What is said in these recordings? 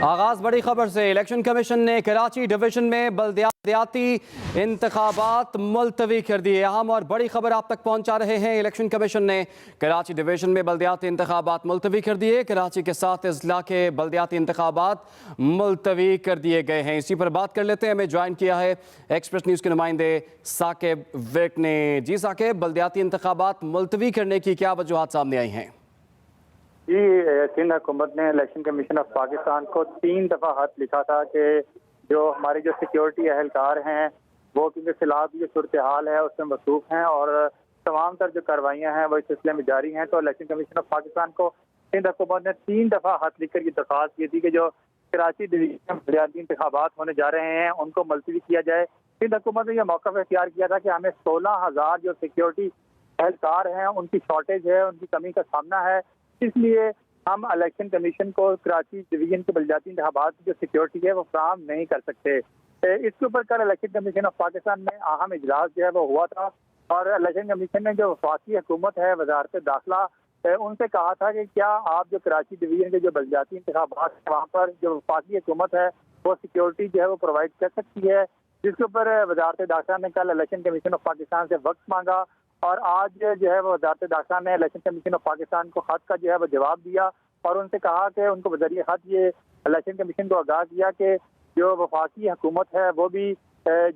آغاز بڑی خبر سے۔ الیکشن کمیشن نے کراچی ڈویژن میں بلدیاتی انتخابات ملتوی کر دیے۔ اہم اور بڑی خبر آپ تک پہنچا رہے ہیں۔ الیکشن کمیشن نے کراچی ڈویژن میں بلدیاتی انتخابات ملتوی کر دیے۔ کراچی کے 7 اضلاع کے بلدیاتی انتخابات ملتوی کر دیے گئے ہیں۔ اسی پر بات کر لیتے ہیں۔ ہمیں جوائن کیا ہے ایکسپریس نیوز کے نمائندے ثاقب ویک نے۔ جی ثاقب، بلدیاتی انتخابات ملتوی کرنے کی کیا وجوہات سامنے آئی ہیں؟ جی، سندھ حکومت نے الیکشن کمیشن آف پاکستان کو 3 دفعہ خط لکھا تھا کہ جو ہمارے سیکیورٹی اہلکار ہیں وہ کیونکہ فلحال جو صورتحال ہے اس میں مصروف ہیں اور تمام تر جو کاروائیاں ہیں وہ اس سلسلے میں جاری ہیں، تو الیکشن کمیشن آف پاکستان کو سندھ حکومت نے 3 دفعہ خط لکھ کر یہ درخواست کی تھی کہ جو کراچی ڈویژن میں بلدیاتی انتخابات ہونے جا رہے ہیں ان کو ملتوی کیا جائے۔ سندھ حکومت نے یہ موقف اختیار کیا تھا کہ ہمیں 16,000 جو سیکیورٹی اہلکار ہیں ان کی شارٹیج ہے، ان کی کمی کا سامنا ہے، اس لیے ہم الیکشن کمیشن کو کراچی ڈویژن کے بلدیاتی انتخابات کی جو سیکیورٹی ہے وہ فراہم نہیں کر سکتے۔ اس کے اوپر کل الیکشن کمیشن آف پاکستان میں اہم اجلاس جو ہے وہ ہوا تھا اور الیکشن کمیشن نے جو وفاقی حکومت ہے، وزارت داخلہ، ان سے کہا تھا کہ کیا آپ جو کراچی ڈویژن کے جو بلدیاتی انتخابات ہیں وہاں پر جو وفاقی حکومت ہے وہ سیکیورٹی جو ہے وہ پرووائڈ کر سکتی ہے، جس کے اوپر وزارت داخلہ نے کل الیکشن کمیشن آف پاکستان سے وقت مانگا اور آج جو ہے وہ وزارت داخلہ نے الیکشن کمیشن آف پاکستان کو خط کا جو ہے وہ جواب دیا اور ان سے کہا کہ ان کو بذریعہ خط یہ الیکشن کمیشن کو آگاہ کیا کہ جو وفاقی حکومت ہے وہ بھی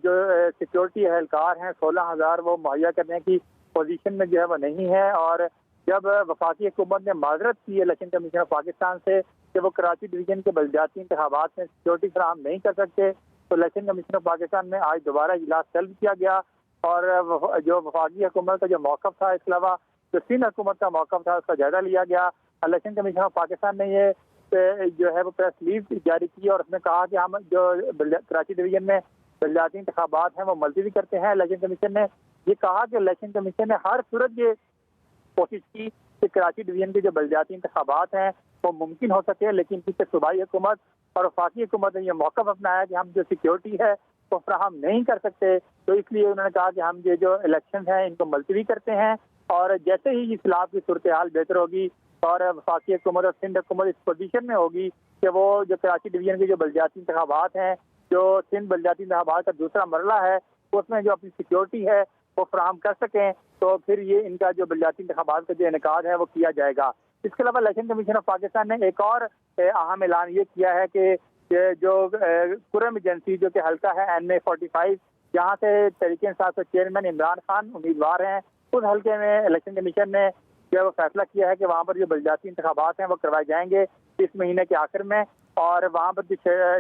جو سیکیورٹی اہلکار ہیں 16,000 وہ مہیا کرنے کی پوزیشن میں جو ہے وہ نہیں ہے، اور جب وفاقی حکومت نے معذرت کی الیکشن کمیشن آف پاکستان سے کہ وہ کراچی ڈویژن کے بلدیاتی انتخابات میں سیکیورٹی فراہم نہیں کر سکتے، تو الیکشن کمیشن آف پاکستان میں آج دوبارہ اجلاس طلب کیا گیا اور جو وفاقی حکومت کا جو موقف تھا، اس کے علاوہ جو سندھ حکومت کا موقف تھا، اس کا جائزہ لیا گیا۔ الیکشن کمیشن آف پاکستان نے یہ جو ہے وہ پریس ریلیز جاری کی اور اس میں کہا کہ ہم جو کراچی ڈویژن میں بلدیاتی انتخابات ہیں وہ ملتوی کرتے ہیں۔ الیکشن کمیشن نے یہ کہا کہ الیکشن کمیشن نے ہر صورت یہ کوشش کی کہ کراچی ڈویژن کے جو بلدیاتی انتخابات ہیں وہ ممکن ہو سکے، لیکن کیونکہ صوبائی حکومت اور وفاقی حکومت نے یہ موقف اپنایا کہ ہم جو سیکیورٹی ہے وہ فراہم نہیں کر سکتے، تو اس لیے انہوں نے کہا کہ ہم یہ جو الیکشن ہیں ان کو ملتوی کرتے ہیں اور جیسے ہی اس علاقے کی صورتحال بہتر ہوگی اور وفاقی حکومت اور سندھ حکومت اس پوزیشن میں ہوگی کہ وہ جو کراچی ڈویژن کے جو بلدیاتی انتخابات ہیں، جو سندھ بلدیاتی انتخابات کا دوسرا مرحلہ ہے، اس میں جو اپنی سیکیورٹی ہے وہ فراہم کر سکیں، تو پھر یہ ان کا جو بلدیاتی انتخابات کا جو انعقاد ہے وہ کیا جائے گا۔ اس کے علاوہ الیکشن کمیشن آف پاکستان نے ایک اور اہم اعلان یہ کیا ہے کہ جو کرم ایجنسی جو کہ حلقہ ہے NA 45 جہاں سے تحریک انصاف کے چیئرمین عمران خان امیدوار ہیں، اس حلقے میں الیکشن کمیشن نے جو فیصلہ کیا ہے کہ وہاں پر جو بلدیاتی انتخابات ہیں وہ کروائے جائیں گے اس مہینے کے آخر میں، اور وہاں پر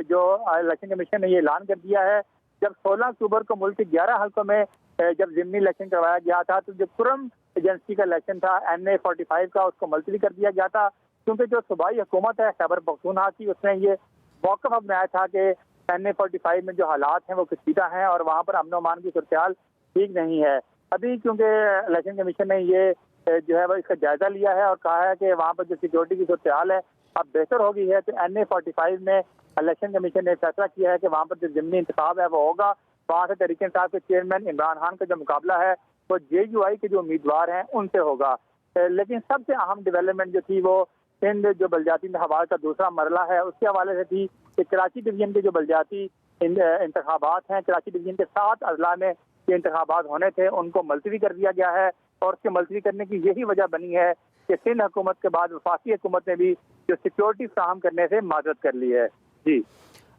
جو الیکشن کمیشن نے یہ اعلان کر دیا ہے جب 16 اکتوبر کو ملک کے 11 حلقوں میں جب ضمنی الیکشن کروایا گیا تھا تو جو کرم ایجنسی کا الیکشن تھا NA 45 کا اس کو ملتوی کر دیا گیا تھا، کیونکہ جو صوبائی حکومت ہے خیبر پختونخوا کی اس نے یہ موقف اپنایا تھا کہ NA 45 میں جو حالات ہیں وہ کشیدہ ہیں اور وہاں پر امن و امان کی صورتحال ٹھیک نہیں ہے۔ ابھی کیونکہ الیکشن کمیشن نے یہ جو ہے وہ اس کا جائزہ لیا ہے اور کہا ہے کہ وہاں پر جو سیکیورٹی کی صورتحال ہے اب بہتر ہو گئی ہے، تو NA 45 میں الیکشن کمیشن نے فیصلہ کیا ہے کہ وہاں پر جو ضمنی انتخاب ہے وہ ہوگا، وہاں سے تحریک انصاف کے چیئرمین عمران خان کا جو مقابلہ ہے وہ JUI کے جو امیدوار ہیں ان سے ہوگا۔ لیکن سب سے اہم ڈیولپمنٹ جو تھی وہ سندھ جو بلدیاتی انتخابات کا دوسرا مرحلہ ہے اس کے حوالے سے تھی کہ کراچی ڈویژن کے جو بلدیاتی انتخابات ہیں، کراچی ڈویژن کے 7 اضلاع میں یہ انتخابات ہونے تھے، ان کو ملتوی کر دیا گیا ہے اور اس کے ملتوی کرنے کی یہی وجہ بنی ہے کہ سندھ حکومت کے بعد وفاقی حکومت نے بھی جو سیکیورٹی فراہم کرنے سے معذرت کر لی ہے۔ جی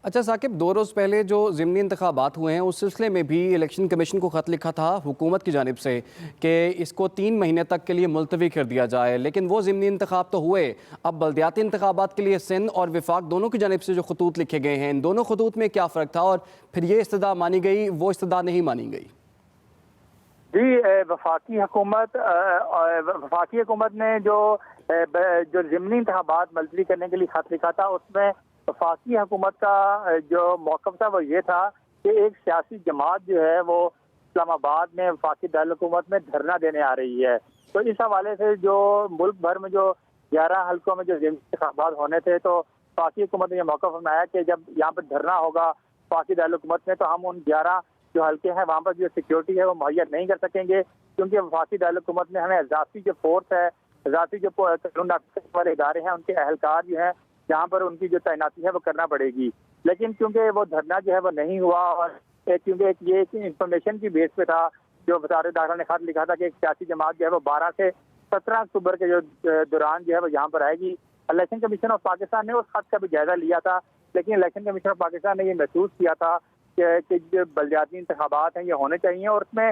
اچھا ثاقب، 2 روز پہلے جو ضمنی انتخابات ہوئے ہیں اس سلسلے میں بھی الیکشن کمیشن کو خط لکھا تھا حکومت کی جانب سے کہ اس کو 3 مہینے تک کے لیے ملتوی کر دیا جائے، لیکن وہ ضمنی انتخاب تو ہوئے، اب بلدیاتی انتخابات کے لیے سندھ اور وفاق دونوں کی جانب سے جو خطوط لکھے گئے ہیں ان دونوں خطوط میں کیا فرق تھا اور پھر یہ استدعا مانی گئی وہ استدعا نہیں مانی گئی؟ جی، وفاقی حکومت نے جو ضمنی انتخابات ملتوی کرنے کے لیے خط لکھا تھا اس میں وفاقی حکومت کا جو موقف تھا وہ یہ تھا کہ ایک سیاسی جماعت جو ہے وہ اسلام آباد میں وفاقی دارالحکومت میں دھرنا دینے آ رہی ہے، تو اس حوالے سے جو ملک بھر میں جو 11 حلقوں میں جو ضمنی انتخابات ہونے تھے تو وفاقی حکومت نے یہ موقف اپنایا کہ جب یہاں پر دھرنا ہوگا وفاقی دارالحکومت میں تو ہم ان 11 جو حلقے ہیں وہاں پر جو سیکیورٹی ہے وہ مہیا نہیں کر سکیں گے، کیونکہ وفاقی دارالحکومت میں ہمیں اضافی جو فورس ہے، اضافی جو قانون نافذ والے ادارے ہیں ان کے اہلکار جو ہیں جہاں پر ان کی جو تعیناتی ہے وہ کرنا پڑے گی. لیکن کیونکہ وہ دھرنا جو ہے وہ نہیں ہوا اور کیونکہ یہ انفارمیشن کی بیس پہ تھا، جو وزارت داخلہ نے خط لکھا تھا کہ ایک سیاسی جماعت جو ہے وہ 12 سے 17 اکتوبر کے جو دوران جو ہے وہ یہاں پر آئے گی. الیکشن کمیشن آف پاکستان نے اس خط کا بھی جائزہ لیا تھا، لیکن الیکشن کمیشن آف پاکستان نے یہ محسوس کیا تھا کہ جو بلدیاتی انتخابات ہیں یہ ہونے چاہیے، اور اس میں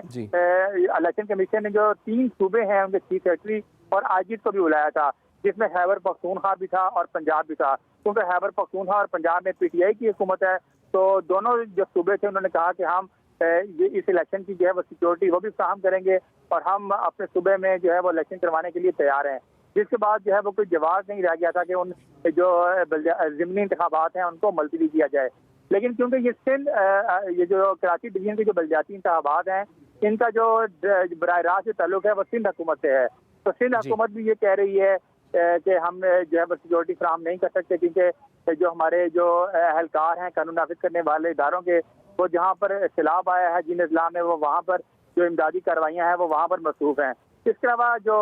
الیکشن کمیشن نے جو 3 صوبے ہیں ان کے چیف سیکرٹری اور آئی کو بھی بلایا تھا، جس میں خیبر پختونخوا بھی تھا اور پنجاب بھی تھا. کیونکہ خیبر پختونخوا اور پنجاب میں پی ٹی آئی کی حکومت ہے، تو دونوں جو صوبے تھے انہوں نے کہا کہ ہم اس الیکشن کی جو ہے وہ سیکیورٹی وہ بھی فراہم کریں گے اور ہم اپنے صوبے میں جو ہے وہ الیکشن کروانے کے لیے تیار ہیں. جس کے بعد جو ہے وہ کوئی جواز نہیں رہ گیا تھا کہ ان جو ضمنی انتخابات ہیں ان کو ملتوی کیا جائے. لیکن کیونکہ یہ سندھ یہ جو کراچی ڈویژن کے جو بلدیاتی انتخابات ہیں ان کا جو براہ راست تعلق ہے وہ سندھ حکومت سے ہے، تو سندھ حکومت بھی یہ کہہ رہی ہے کہ ہم جو ہے وہ سیکورٹی فراہم نہیں کر سکتے، کیونکہ جو ہمارے جو اہلکار ہیں قانون نافذ کرنے والے اداروں کے، وہ جہاں پر سیلاب آیا ہے جن اضلاع میں وہ وہاں پر جو امدادی کارروائیاں ہیں وہ وہاں پر مصروف ہیں. اس کے علاوہ جو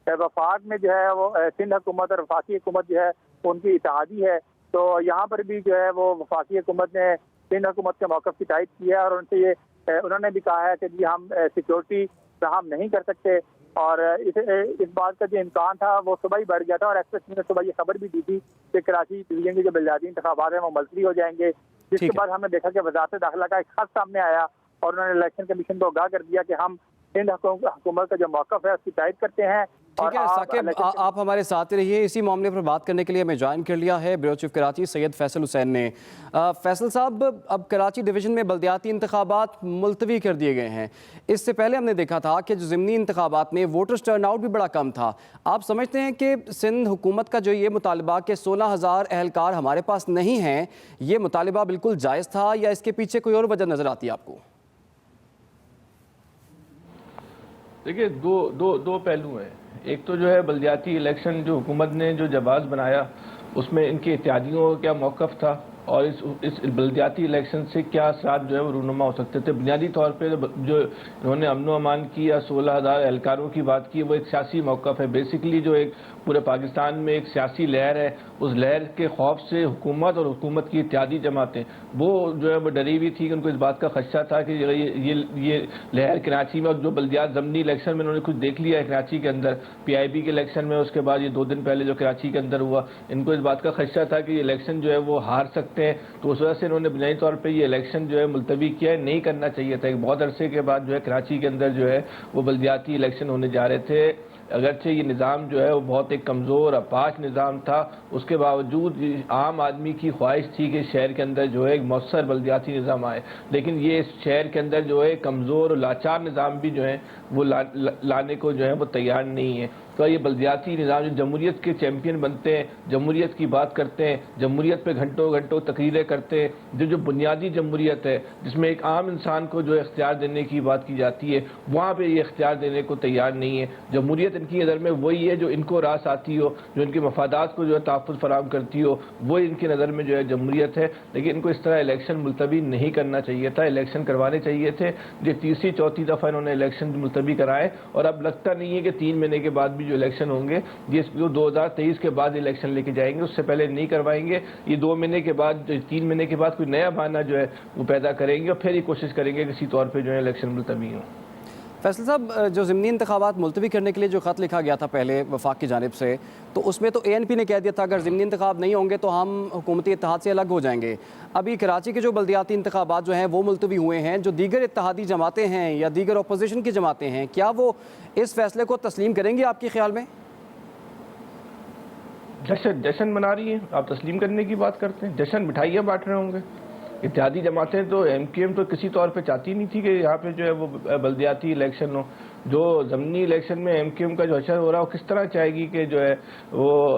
وفاق میں جو ہے وہ سندھ حکومت اور وفاقی حکومت جو ہے ان کی اتحادی ہے، تو یہاں پر بھی جو ہے وہ وفاقی حکومت نے سندھ حکومت کے موقف کی تائید کی ہے اور ان سے انہوں نے بھی کہا ہے کہ جی ہم سیکورٹی فراہم نہیں کر سکتے. اور اس بات کا جو امکان تھا وہ صبح ہی بڑھ گیا تھا، اور ایکسپریس نے صبح یہ خبر بھی دی تھی کہ کراچی ڈویژن کے جو بلدیاتی انتخابات ہیں وہ ملتوی ہو جائیں گے. جس کے بعد ہم نے دیکھا کہ وزارت داخلہ کا ایک خط سامنے آیا اور انہوں نے الیکشن کمیشن کو آگاہ کر دیا کہ ہم سندھ حکومت کا جو موقف ہے اس کی تائید کرتے ہیں. ٹھیک ہے ثاقب، آپ ہمارے ساتھ رہیے. اسی معاملے پر بات کرنے کے لیے ہمیں جوائن کر لیا ہے بیورو چیف کراچی سید فیصل حسین نے. فیصل صاحب، اب کراچی ڈویژن میں بلدیاتی انتخابات ملتوی کر دیے گئے ہیں. اس سے پہلے ہم نے دیکھا تھا کہ جو ضمنی انتخابات میں ووٹرز ٹرن آؤٹ بھی بڑا کم تھا. آپ سمجھتے ہیں کہ سندھ حکومت کا جو یہ مطالبہ کہ 16,000 اہلکار ہمارے پاس نہیں ہیں، یہ مطالبہ بالکل جائز تھا یا اس کے پیچھے کوئی اور وجہ نظر آتی ہے آپ کو؟ دیکھیے دو پہلو ہیں. ایک تو جو ہے بلدیاتی الیکشن جو حکومت نے جو جواز بنایا اس میں ان کے اتحادیوں کا کیا موقف تھا اور اس بلدیاتی الیکشن سے کیا اثرات جو ہے وہ رونما ہو سکتے تھے. بنیادی طور پہ جو انہوں نے امن و امان کی یا 16,000 اہلکاروں کی بات کی وہ ایک سیاسی موقف ہے. بیسیکلی جو ایک پورے پاکستان میں ایک سیاسی لہر ہے، اس لہر کے خوف سے حکومت اور حکومت کی اتحادی جماعتیں وہ جو ہے وہ ڈری ہوئی تھی کہ ان کو اس بات کا خدشہ تھا کہ یہ لہر کراچی میں، اور جو بلدیات ضمنی الیکشن میں انہوں نے کچھ دیکھ لیا ہے کراچی کے اندر پی آئی بی کے الیکشن میں، اس کے بعد یہ 2 دن پہلے جو کراچی کے اندر ہوا، ان کو اس بات کا خدشہ تھا کہ یہ الیکشن جو ہے وہ ہار سکتے ہیں. تو اس وجہ سے انہوں نے بنیادی طور پہ یہ الیکشن جو ہے ملتوی کیا ہے. نہیں کرنا چاہیے تھا. ایک بہت عرصے کے بعد جو ہے کراچی کے اندر جو ہے وہ بلدیاتی الیکشن ہونے جا رہے تھے. اگرچہ یہ نظام جو ہے وہ بہت ایک کمزور اپاہج نظام تھا، اس کے باوجود عام آدمی کی خواہش تھی کہ شہر کے اندر جو ہے ایک مؤثر بلدیاتی نظام آئے. لیکن یہ اس شہر کے اندر جو ہے کمزور اور لاچار نظام بھی جو ہے وہ لانے کو جو ہے وہ تیار نہیں ہے. تو یہ بلدیاتی نظام جو جمہوریت کے چیمپئن بنتے ہیں، جمہوریت کی بات کرتے ہیں، جمہوریت پہ گھنٹوں تقریریں کرتے ہیں، جو بنیادی جمہوریت ہے جس میں ایک عام انسان کو جو اختیار دینے کی بات کی جاتی ہے، وہاں پہ یہ اختیار دینے کو تیار نہیں ہے. جمہوریت ان کی نظر میں وہی ہے جو ان کو راس آتی ہو، جو ان کے مفادات کو جو ہے تحفظ فراہم کرتی ہو، وہ ان کی نظر میں جو ہے جمہوریت ہے. لیکن ان کو اس طرح الیکشن ملتوی نہیں کرنا چاہیے تھا. الیکشن کروانے چاہیے تھے. یہ تیسری چوتھی دفعہ انہوں نے الیکشن ملتوی کرائے اور اب لگتا نہیں ہے کہ 3 مہینے کے بعد بھی جو الیکشن ہوں گے یہ 2023 کے بعد الیکشن لے کے جائیں گے، اس سے پہلے نہیں کروائیں گے. یہ 2 مہینے کے بعد 3 مہینے کے بعد کوئی نیا بہانہ جو ہے وہ پیدا کریں گے اور پھر یہ کوشش کریں گے کسی طور پہ جو ہے الیکشن ملتوی ہوں. فیصل صاحب، جو ضمنی انتخابات ملتوی کرنے کے لیے جو خط لکھا گیا تھا پہلے وفاق کی جانب سے، تو اس میں تو اے این پی نے کہہ دیا تھا اگر ضمنی انتخاب نہیں ہوں گے تو ہم حکومتی اتحاد سے الگ ہو جائیں گے. ابھی کراچی کے جو بلدیاتی انتخابات جو ہیں وہ ملتوی ہوئے ہیں، جو دیگر اتحادی جماعتیں ہیں یا دیگر اپوزیشن کی جماعتیں ہیں، کیا وہ اس فیصلے کو تسلیم کریں گی آپ کے خیال میں؟ جشن منا رہی ہیں، آپ تسلیم کرنے کی بات کرتے ہیں. جشن مٹھائیاں بانٹ رہے ہوں گے. اتحادی جماعتیں تو ایم کیو ایم تو کسی طور پہ چاہتی نہیں تھی کہ یہاں پہ جو ہے وہ بلدیاتی الیکشن ہو. جو ضمنی الیکشن میں ایم کیو ایم کا جو حشر ہو رہا ہے وہ کس طرح چاہے گی کہ جو ہے وہ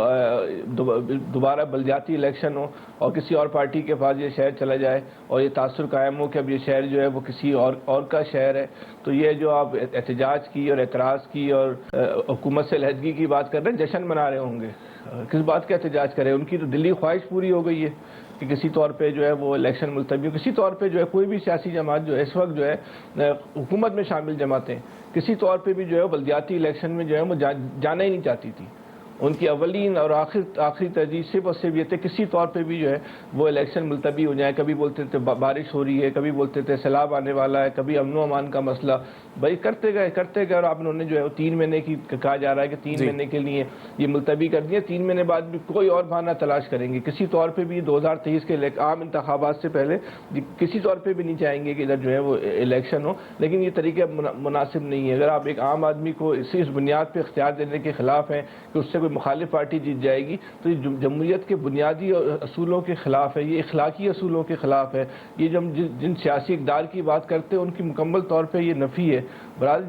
دوبارہ بلدیاتی الیکشن ہو اور کسی اور پارٹی کے پاس یہ شہر چلا جائے اور یہ تاثر قائم ہو کہ اب یہ شہر جو ہے وہ کسی اور کا شہر ہے. تو یہ جو آپ احتجاج کی اور اعتراض کی اور حکومت سے علیحدگی کی بات کر رہے ہیں، جشن منا رہے ہوں گے. کس بات کا احتجاج کریں؟ ان کی تو دلی خواہش پوری ہو گئی ہے کہ کسی طور پہ جو ہے وہ الیکشن ملتوی ہو. کسی طور پہ جو ہے کوئی بھی سیاسی جماعت جو ہے اس وقت جو ہے حکومت میں شامل جماعتیں کسی طور پہ بھی جو ہے بلدیاتی الیکشن میں جو ہے وہ جانا ہی نہیں چاہتی تھی. ان کی اولین اور آخری ترجیح صرف اور صرف یہ تھے کسی طور پہ بھی جو ہے وہ الیکشن ملتوی ہو جائے. کبھی بولتے تھے بارش ہو رہی ہے, کبھی بولتے تھے سیلاب آنے والا ہے, کبھی امن و امان کا مسئلہ. بھائی کرتے گئے اور آپ انہوں نے جو ہے وہ 3 مہینے کی کہا جا رہا ہے کہ 3 مہینے کے لیے یہ ملتوی کر دیا. 3 مہینے بعد بھی کوئی اور بہانہ تلاش کریں گے. کسی طور پہ بھی 2023 کے عام انتخابات سے پہلے کسی طور پہ بھی نہیں چاہیں گے کہ ادھر جو ہے وہ الیکشن ہو. لیکن یہ طریقہ مناسب نہیں ہے. اگر آپ ایک عام آدمی کو اس بنیاد پہ اختیار دینے کے خلاف ہیں کہ اس سے کوئی مخالف پارٹی جیت جائے گی, تو یہ جمہوریت کے بنیادی اصولوں کے خلاف ہے, یہ اخلاقی اصولوں کے خلاف ہے. یہ جو جن سیاسی اقدار کی بات کرتے ہیں ان کی مکمل طور پہ یہ نفی ہے. برحال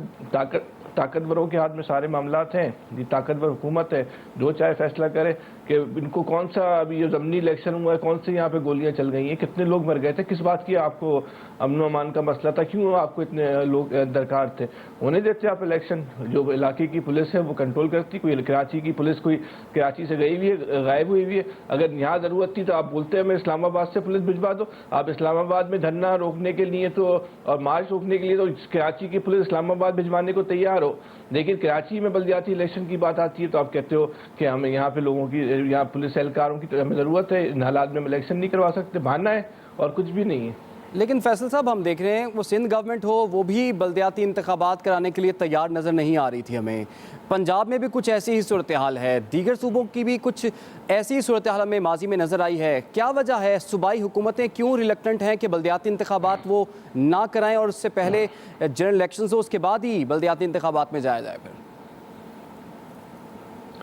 طاقتوروں کے ہاتھ میں سارے معاملات ہیں. یہ طاقتور حکومت ہے, جو چاہے فیصلہ کرے کہ ان کو کون سا ابھی یہ ضمنی الیکشن ہوا ہے, کون سے یہاں پہ گولیاں چل گئی ہیں, کتنے لوگ مر گئے تھے, کس بات کی آپ کو امن و امان کا مسئلہ تھا, کیوں آپ کو اتنے لوگ درکار تھے. ہونے دیتے آپ الیکشن. جو علاقے کی پولیس ہے وہ کنٹرول کرتی. کوئی کراچی کی پولیس کوئی کراچی سے گئی ہوئی ہے, غائب ہوئی ہوئی ہے. اگر یہاں ضرورت تھی تو آپ بولتے ہیں میں اسلام آباد سے پولیس بھجوا دو. آپ اسلام آباد میں دھرنا روکنے کے لیے تو اور مارچ روکنے کے لیے تو کراچی کی پولیس اسلام آباد بھجوانے کو تیار ہو. لیکن کراچی میں بلدیاتی الیکشن کی بات آتی ہے تو آپ کہتے ہو کہ ہمیں یہاں پہ لوگوں کی, یہاں پولیس اہلکاروں کی ہمیں ضرورت ہے, ان حالات میں ہم الیکشن نہیں کروا سکتے. بہانہ ہے اور کچھ بھی نہیں ہے. لیکن فیصل صاحب ہم دیکھ رہے ہیں وہ سندھ گورنمنٹ ہو وہ بھی بلدیاتی انتخابات کرانے کے لیے تیار نظر نہیں آ رہی تھی ہمیں. پنجاب میں بھی کچھ ایسی ہی صورتحال ہے, دیگر صوبوں کی بھی کچھ ایسی صورتحال ہمیں ماضی میں نظر آئی ہے. کیا وجہ ہے صوبائی حکومتیں کیوں ریلیکٹنٹ ہیں کہ بلدیاتی انتخابات وہ نہ کرائیں اور اس سے پہلے جنرل الیکشنز ہو اس کے بعد ہی بلدیاتی انتخابات میں جایا جائے؟ پھر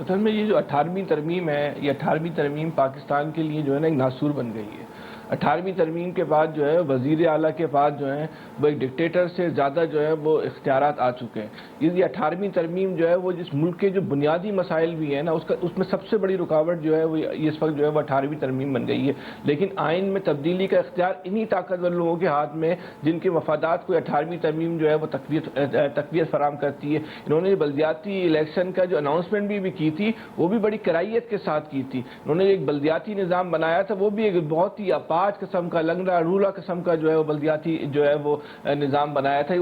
اصل میں یہ جو 18ویں ترمیم ہے, یہ 18ویں ترمیم پاکستان کے لیے جو ہے نا ایک ناسور بن گئی ہے. 18ویں ترمیم کے بعد جو ہے وزیر اعلیٰ کے پاس جو ہے وہ ایک ڈکٹیٹر سے زیادہ جو ہے وہ اختیارات آ چکے ہیں. یہ 18ویں ترمیم جو ہے وہ جس ملک کے جو بنیادی مسائل بھی ہیں نا اس میں سب سے بڑی رکاوٹ جو ہے وہ اس وقت جو ہے وہ 18ویں ترمیم بن گئی ہے. لیکن آئین میں تبدیلی کا اختیار انہی طاقتور لوگوں کے ہاتھ میں جن کے مفادات کو 18ویں ترمیم جو ہے وہ تقویت فراہم کرتی ہے. انہوں نے بلدیاتی الیکشن کا جو اناؤنسمنٹ بھی کی تھی وہ بھی بڑی کرائیت کے ساتھ کی تھی. انہوں نے ایک بلدیاتی نظام بنایا تھا, وہ بھی ایک بہت ہی اپاہج قسم کا, لنگڑا رولہ قسم کا جو ہے وہ بلدیاتی جو ہے وہ نظام بنایا تھا.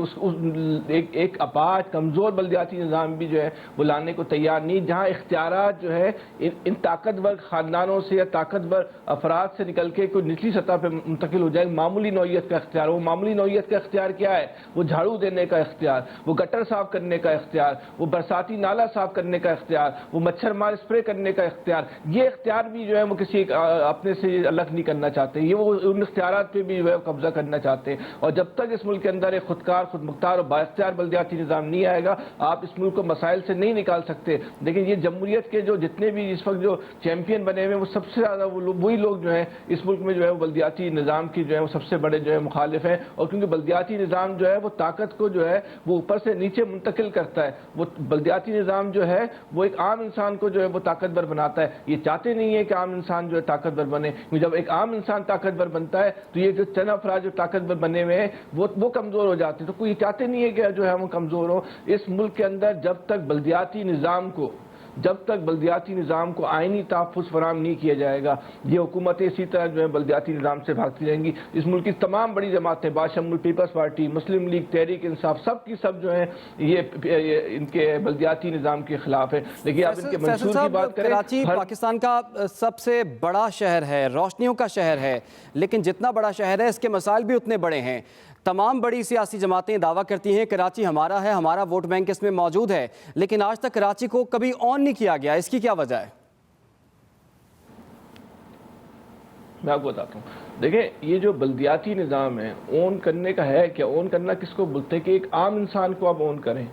ایک اپاہج کمزور بلدیاتی نظام بھی جو ہے وہ لانے کو تیار نہیں, جہاں اختیارات جو ہے ان طاقتور خاندانوں سے یا طاقتور افراد سے نکل کے کوئی نچلی سطح پہ منتقل ہو جائے. معمولی نوعیت کا اختیار, وہ معمولی نوعیت کا اختیار کیا ہے؟ وہ جھاڑو دینے کا اختیار, وہ گٹر صاف کرنے کا اختیار, وہ برساتی نالا صاف کرنے کا اختیار, وہ مچھر مار اسپرے کرنے کا اختیار. یہ اختیار بھی جو ہے وہ کسی اپنے سے الگ نہیں کرنا چاہتے. یہ وہ ان اختیارات پہ بھی جو ہے قبضہ کرنا چاہتے ہیں. اور جب تک اس ملک کے اندر ایک خودکار, خود مختار اور بااختیار بلدیاتی نظام نہیں آئے گا, آپ اس ملک کو مسائل سے نہیں نکال سکتے. لیکن یہ جمہوریت کے جو جتنے بھی اس وقت جو چیمپئن بنے ہوئے ہیں وہ سب سے زیادہ وہی لوگ جو ہیں اس ملک میں جو ہے وہ بلدیاتی نظام کی جو ہے وہ سب سے بڑے جو ہے مخالف ہیں. اور کیونکہ بلدیاتی نظام جو ہے وہ طاقت کو جو ہے وہ اوپر سے نیچے منتقل کرتا ہے. وہ بلدیاتی نظام جو ہے وہ ایک عام انسان کو جو ہے وہ طاقتور بناتا ہے. یہ چاہتے نہیں ہے کہ عام انسان جو ہے طاقتور بنے. جب ایک عام انسان طاقتور بنتا ہے تو یہ جو چند افراد جو طاقتور بنے ہوئے ہیں وہ کمزور ہو جاتے ہیں. تو کوئی چاہتے نہیں ہے کہ جو ہے ہم کمزور ہوں. اس ملک کے اندر جب تک بلدیاتی نظام کو آئینی تحفظ فراہم نہیں کیا جائے گا, یہ حکومتیں اسی طرح جو ہے بلدیاتی نظام سے بھاگتی رہیں گی. اس ملک کی تمام بڑی جماعتیں باشمول پیپلز پارٹی, مسلم لیگ, تحریک انصاف, سب کی سب جو ہیں یہ ان کے بلدیاتی نظام کے خلاف ہے. لیکن آپ ان کے منشور کی بات کریں, کراچی پاکستان کا سب سے بڑا شہر ہے, روشنیوں کا شہر ہے, لیکن جتنا بڑا شہر ہے اس کے مسائل بھی اتنے بڑے ہیں. تمام بڑی سیاسی جماعتیں دعویٰ کرتی ہیں کراچی ہمارا ہے, ہمارا ووٹ بینک اس میں موجود ہے, لیکن آج تک کراچی کو کبھی آن نہیں کیا گیا. اس کی کیا وجہ ہے؟ میں آپ کو بتاتا ہوں. دیکھیں, یہ جو بلدیاتی نظام ہے اون کرنے کا ہے کیا؟ اون کرنا کس کو بولتے ہیں کہ ایک عام انسان کو آپ اون کریں,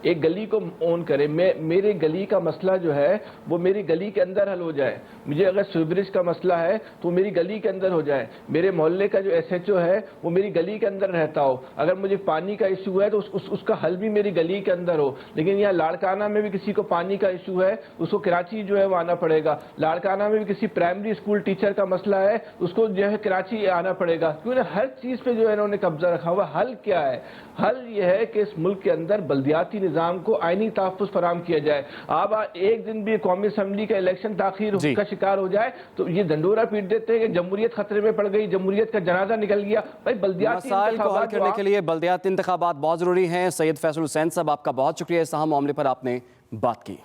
ایک گلی کو اون کریں. میرے گلی کا مسئلہ جو ہے وہ میری گلی کے اندر حل ہو جائے. مجھے اگر سیوریج کا مسئلہ ہے تو میری گلی کے اندر ہو جائے. میرے محلے کا جو ایس ایچ او ہے وہ میری گلی کے اندر رہتا ہو. اگر مجھے پانی کا ایشو ہے تو اس کا حل بھی میری گلی کے اندر ہو. لیکن یہاں لاڑکانہ میں بھی کسی کو پانی کا ایشو ہے اس کو کراچی جو ہے وہ آنا پڑے گا. لاڑکانہ میں بھی کسی پرائمری اسکول ٹیچر کا مسئلہ ہے اس کو جو ہے کراچی آنا پڑے گا. کیونکہ ہر چیز پہ جو ہے انہوں نے قبضہ رکھا ہوا. حل کیا ہے؟ حل یہ ہے کہ اس ملک کے اندر بلدیاتی نظام کو آئینی تحفظ فراہم کیا جائے. آپ ایک دن بھی قومی اسمبلی کا الیکشن تاخیر کا شکار ہو جائے تو یہ ڈنڈورا پیٹ دیتے ہیں کہ جمہوریت خطرے میں پڑ گئی, جمہوریت کا جنازہ نکل گیا. بھائی بلدیاتی مسائل کو حل کرنے کے لیے بلدیاتی انتخابات بہت ضروری ہیں. سید فیصل حسین صاحب, آپ کا بہت شکریہ اس اہم معاملے پر آپ نے بات کی.